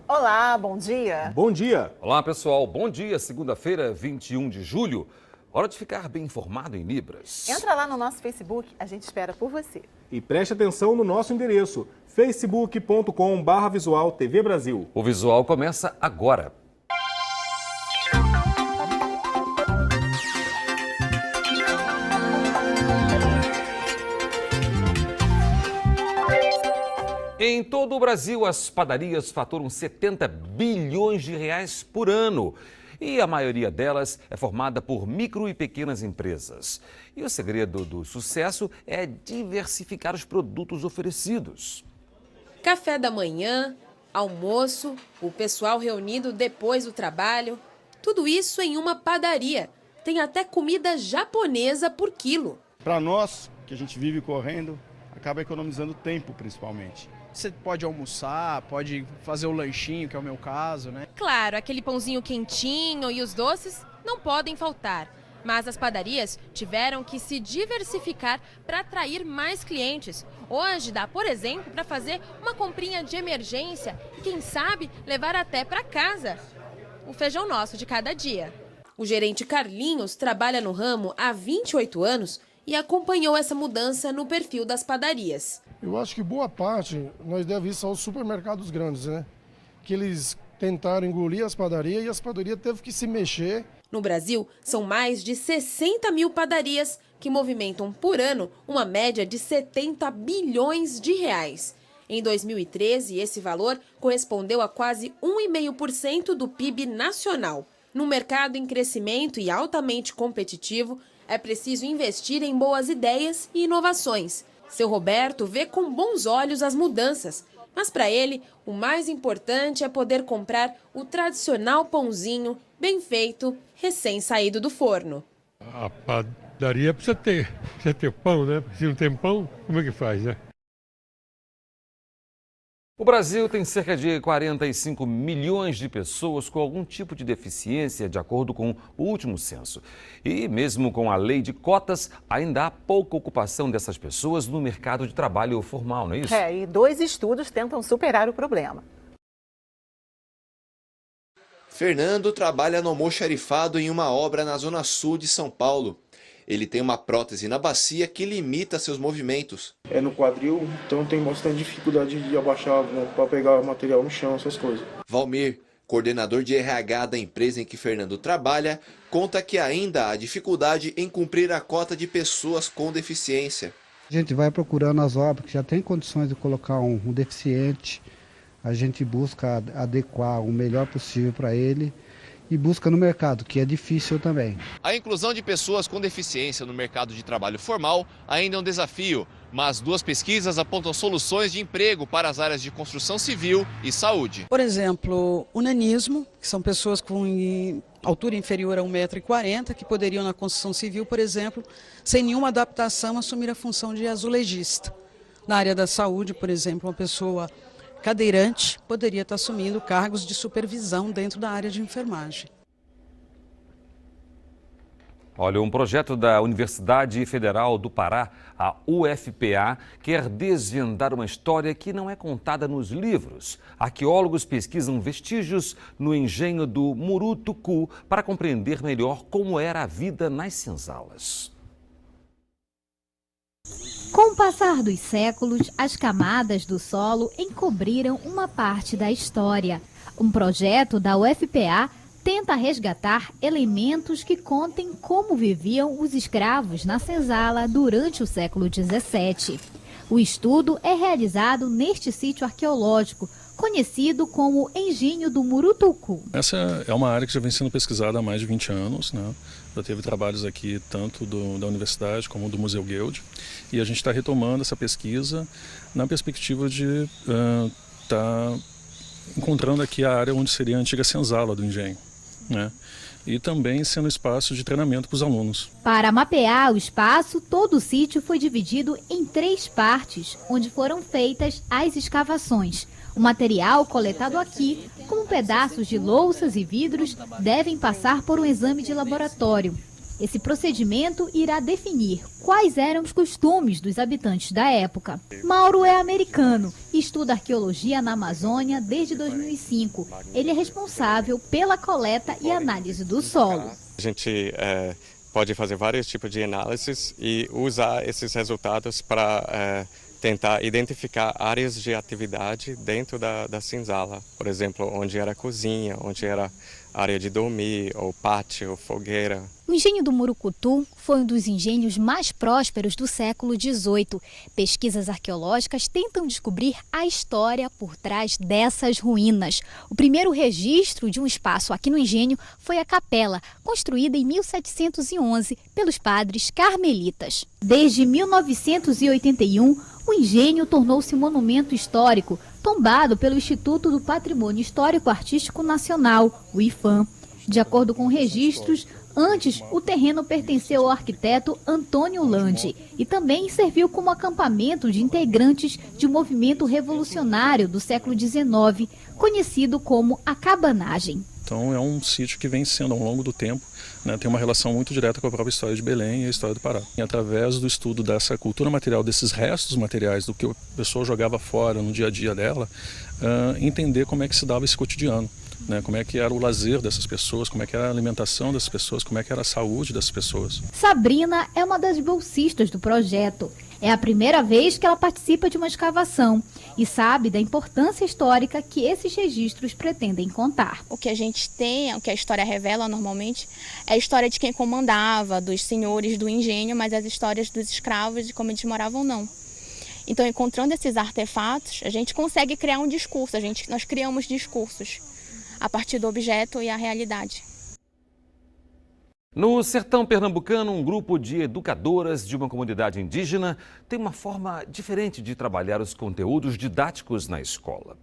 Olá, bom dia. Bom dia. Olá, pessoal. Bom dia. Segunda-feira, 21 de julho. Hora de ficar bem informado em Libras. Entra lá no nosso Facebook, a gente espera por você. E preste atenção no nosso endereço, facebook.com/visual TV Brasil. O visual começa agora. Em todo o Brasil, as padarias faturam 70 bilhões de reais por ano. E a maioria delas é formada por micro e pequenas empresas. E o segredo do sucesso é diversificar os produtos oferecidos. Café da manhã, almoço, o pessoal reunido depois do trabalho. Tudo isso em uma padaria. Tem até comida japonesa por quilo. Para nós, que a gente vive correndo, acaba economizando tempo, principalmente. Você pode almoçar, pode fazer o lanchinho, que é o meu caso, né? Claro, aquele pãozinho quentinho e os doces não podem faltar. Mas as padarias tiveram que se diversificar para atrair mais clientes. Hoje dá, por exemplo, para fazer uma comprinha de emergência e, quem sabe, levar até para casa o feijão nosso de cada dia. O gerente Carlinhos trabalha no ramo há 28 anos e acompanhou essa mudança no perfil das padarias. Eu acho que boa parte nós devemos isso aos supermercados grandes, né? Que eles tentaram engolir as padarias e as padarias teve que se mexer. No Brasil, são mais de 60 mil padarias que movimentam por ano uma média de 70 bilhões de reais. Em 2013, esse valor correspondeu a quase 1,5% do PIB nacional. Num mercado em crescimento e altamente competitivo, é preciso investir em boas ideias e inovações. Seu Roberto vê com bons olhos as mudanças, mas para ele o mais importante é poder comprar o tradicional pãozinho bem feito, recém-saído do forno. A padaria precisa ter pão, né? Se não tem pão, como é que faz, né? O Brasil tem cerca de 45 milhões de pessoas com algum tipo de deficiência, de acordo com o último censo. E mesmo com a lei de cotas, ainda há pouca ocupação dessas pessoas no mercado de trabalho formal, não é isso? E 2 estudos tentam superar o problema. Fernando trabalha no almoxarifado em uma obra na zona sul de São Paulo. Ele tem uma prótese na bacia que limita seus movimentos. É no quadril, então tem bastante dificuldade de abaixar, né, para pegar material no chão, essas coisas. Valmir, coordenador de RH da empresa em que Fernando trabalha, conta que ainda há dificuldade em cumprir a cota de pessoas com deficiência. A gente vai procurando as obras que já tem condições de colocar um deficiente. A gente busca adequar o melhor possível para ele. E busca no mercado, que é difícil também. A inclusão de pessoas com deficiência no mercado de trabalho formal ainda é um desafio, mas 2 pesquisas apontam soluções de emprego para as áreas de construção civil e saúde. Por exemplo, o nanismo, que são pessoas com altura inferior a 1,40 m, que poderiam na construção civil, por exemplo, sem nenhuma adaptação, assumir a função de azulejista. Na área da saúde, por exemplo, uma pessoa cadeirante poderia estar assumindo cargos de supervisão dentro da área de enfermagem. Olha, um projeto da Universidade Federal do Pará, a UFPA, quer desvendar uma história que não é contada nos livros. Arqueólogos pesquisam vestígios no engenho do Murutucu para compreender melhor como era a vida nas senzalas. Com o passar dos séculos, as camadas do solo encobriram uma parte da história. Um projeto da UFPA tenta resgatar elementos que contem como viviam os escravos na senzala durante o século XVII. O estudo é realizado neste sítio arqueológico, conhecido como Engenho do Murutucu. Essa é uma área que já vem sendo pesquisada há mais de 20 anos, né? Já teve trabalhos aqui tanto da universidade como do Museu Guild, e a gente está retomando essa pesquisa na perspectiva de estar encontrando aqui a área onde seria a antiga senzala do engenho, né? E também sendo espaço de treinamento para os alunos. Para mapear o espaço, todo o sítio foi dividido em 3 partes, onde foram feitas as escavações. O material coletado aqui, como pedaços de louças e vidros, devem passar por um exame de laboratório. Esse procedimento irá definir quais eram os costumes dos habitantes da época. Mauro é americano e estuda arqueologia na Amazônia desde 2005. Ele é responsável pela coleta e análise do solo. A gente pode fazer vários tipos de análises e usar esses resultados para tentar identificar áreas de atividade dentro da senzala. Por exemplo, onde era cozinha, onde era área de dormir, ou pátio, fogueira. O engenho do Murucutu foi um dos engenhos mais prósperos do século XVIII. Pesquisas arqueológicas tentam descobrir a história por trás dessas ruínas. O primeiro registro de um espaço aqui no engenho foi a capela, construída em 1711 pelos padres carmelitas. Desde 1981, o engenho tornou-se monumento histórico, tombado pelo Instituto do Patrimônio Histórico-Artístico Nacional, o IPHAN. De acordo com registros, antes o terreno pertenceu ao arquiteto Antônio Landi e também serviu como acampamento de integrantes de um movimento revolucionário do século XIX, conhecido como a cabanagem. Então é um sítio que vem sendo ao longo do tempo, né, tem uma relação muito direta com a própria história de Belém e a história do Pará. E através do estudo dessa cultura material, desses restos materiais, do que a pessoa jogava fora no dia a dia dela, entender como é que se dava esse cotidiano, né, como é que era o lazer dessas pessoas, como é que era a alimentação dessas pessoas, como é que era a saúde dessas pessoas. Sabrina é uma das bolsistas do projeto. É a primeira vez que ela participa de uma escavação e sabe da importância histórica que esses registros pretendem contar. O que a gente tem, o que a história revela normalmente, é a história de quem comandava, dos senhores do engenho, mas as histórias dos escravos, de como eles moravam, não. Então, encontrando esses artefatos, a gente consegue criar um discurso, nós criamos discursos a partir do objeto e a realidade. No sertão pernambucano, um grupo de educadoras de uma comunidade indígena tem uma forma diferente de trabalhar os conteúdos didáticos na escola.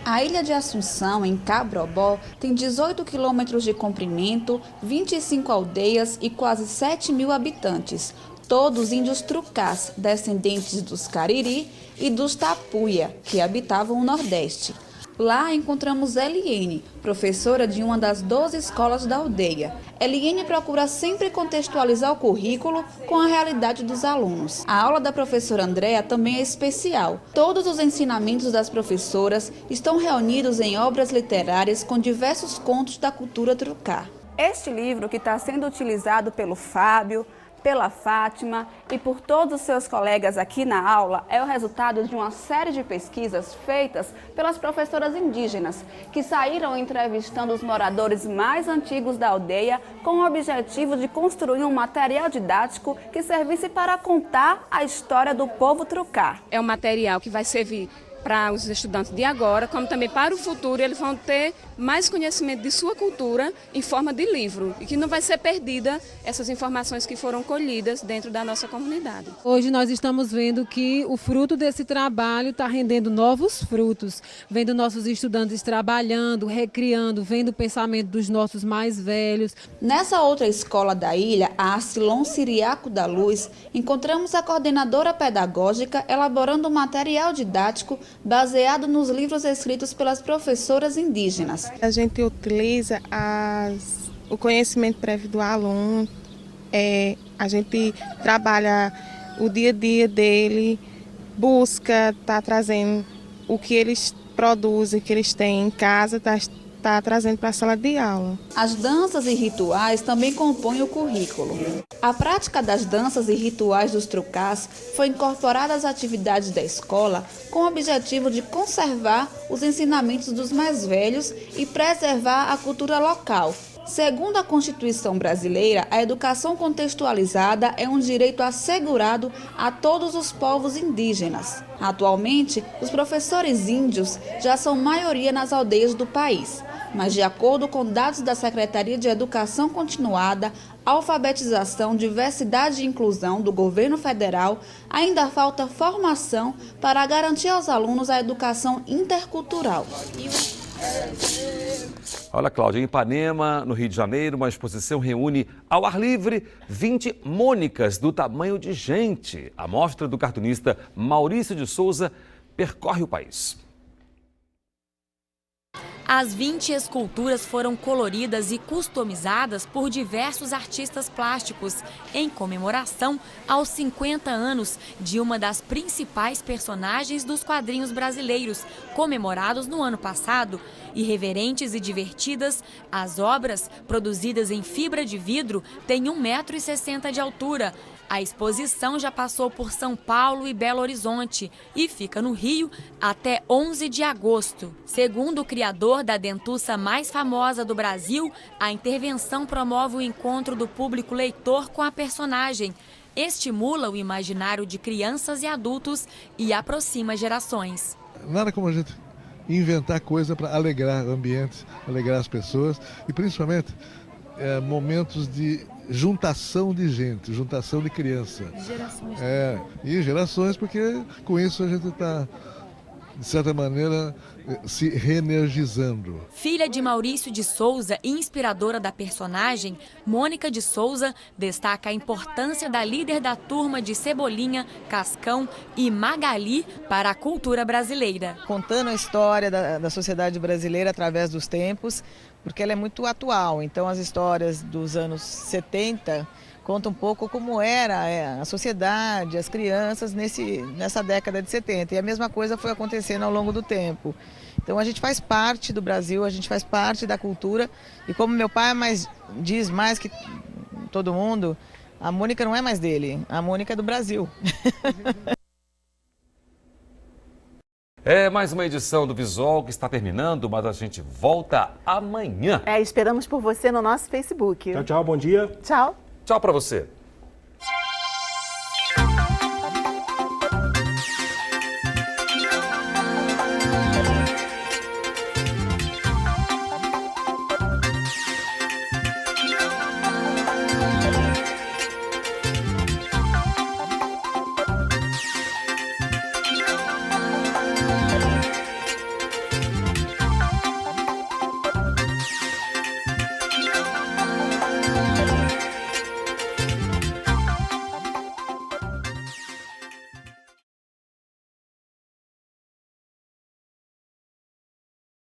A Ilha de Assunção, em Cabrobó, tem 18 quilômetros de comprimento, 25 aldeias e quase 7.000 habitantes, todos índios trucás, descendentes dos Cariri e dos Tapuia, que habitavam o Nordeste. Lá encontramos Eliene, professora de uma das 12 escolas da aldeia. Eliene procura sempre contextualizar o currículo com a realidade dos alunos. A aula da professora Andréa também é especial. Todos os ensinamentos das professoras estão reunidos em obras literárias com diversos contos da cultura trucá. Este livro, que está sendo utilizado pelo Fábio, pela Fátima e por todos os seus colegas aqui na aula, é o resultado de uma série de pesquisas feitas pelas professoras indígenas, que saíram entrevistando os moradores mais antigos da aldeia com o objetivo de construir um material didático que servisse para contar a história do povo trucá. É um material que vai servir para os estudantes de agora, como também para o futuro, eles vão ter mais conhecimento de sua cultura em forma de livro e que não vai ser perdida essas informações que foram colhidas dentro da nossa comunidade. Hoje nós estamos vendo que o fruto desse trabalho está rendendo novos frutos, vendo nossos estudantes trabalhando, recriando, vendo o pensamento dos nossos mais velhos. Nessa outra escola da ilha, a Arcilon Siriaco da Luz, encontramos a coordenadora pedagógica elaborando um material didático baseado nos livros escritos pelas professoras indígenas. A gente utiliza o conhecimento prévio do aluno, a gente trabalha o dia a dia dele, busca estar trazendo o que eles produzem, que eles têm em casa, está trazendo para a sala de aula. As danças e rituais também compõem o currículo. A prática das danças e rituais dos trucás foi incorporada às atividades da escola com o objetivo de conservar os ensinamentos dos mais velhos e preservar a cultura local. Segundo a Constituição brasileira, a educação contextualizada é um direito assegurado a todos os povos indígenas. Atualmente, os professores índios já são maioria nas aldeias do país, mas de acordo com dados da Secretaria de Educação Continuada, Alfabetização, Diversidade e Inclusão do Governo Federal, ainda falta formação para garantir aos alunos a educação intercultural. Olha, Cláudia, em Ipanema, no Rio de Janeiro, uma exposição reúne ao ar livre 20 Mônicas do tamanho de gente. A mostra do cartunista Maurício de Souza percorre o país. As 20 esculturas foram coloridas e customizadas por diversos artistas plásticos, em comemoração aos 50 anos de uma das principais personagens dos quadrinhos brasileiros, comemorados no ano passado. Irreverentes e divertidas, as obras, produzidas em fibra de vidro, têm 1,60 m de altura. A exposição já passou por São Paulo e Belo Horizonte e fica no Rio até 11 de agosto. Segundo o criador da dentuça mais famosa do Brasil, a intervenção promove o encontro do público leitor com a personagem, estimula o imaginário de crianças e adultos e aproxima gerações. Nada como a gente inventar coisa para alegrar ambientes, alegrar as pessoas e principalmente momentos de juntação de gente, juntação de criança. Gerações. E gerações, porque com isso a gente está, de certa maneira, se reenergizando. Filha de Maurício de Souza e inspiradora da personagem, Mônica de Souza destaca a importância da líder da turma de Cebolinha, Cascão e Magali para a cultura brasileira. Contando a história da sociedade brasileira através dos tempos, porque ela é muito atual. Então as histórias dos anos 70 contam um pouco como era a sociedade, as crianças nessa década de 70. E a mesma coisa foi acontecendo ao longo do tempo. Então a gente faz parte do Brasil, a gente faz parte da cultura. E como meu pai diz mais que todo mundo, a Mônica não é mais dele, a Mônica é do Brasil. É mais uma edição do Visual que está terminando, mas a gente volta amanhã. Esperamos por você no nosso Facebook. Tchau, tchau, bom dia. Tchau. Tchau para você.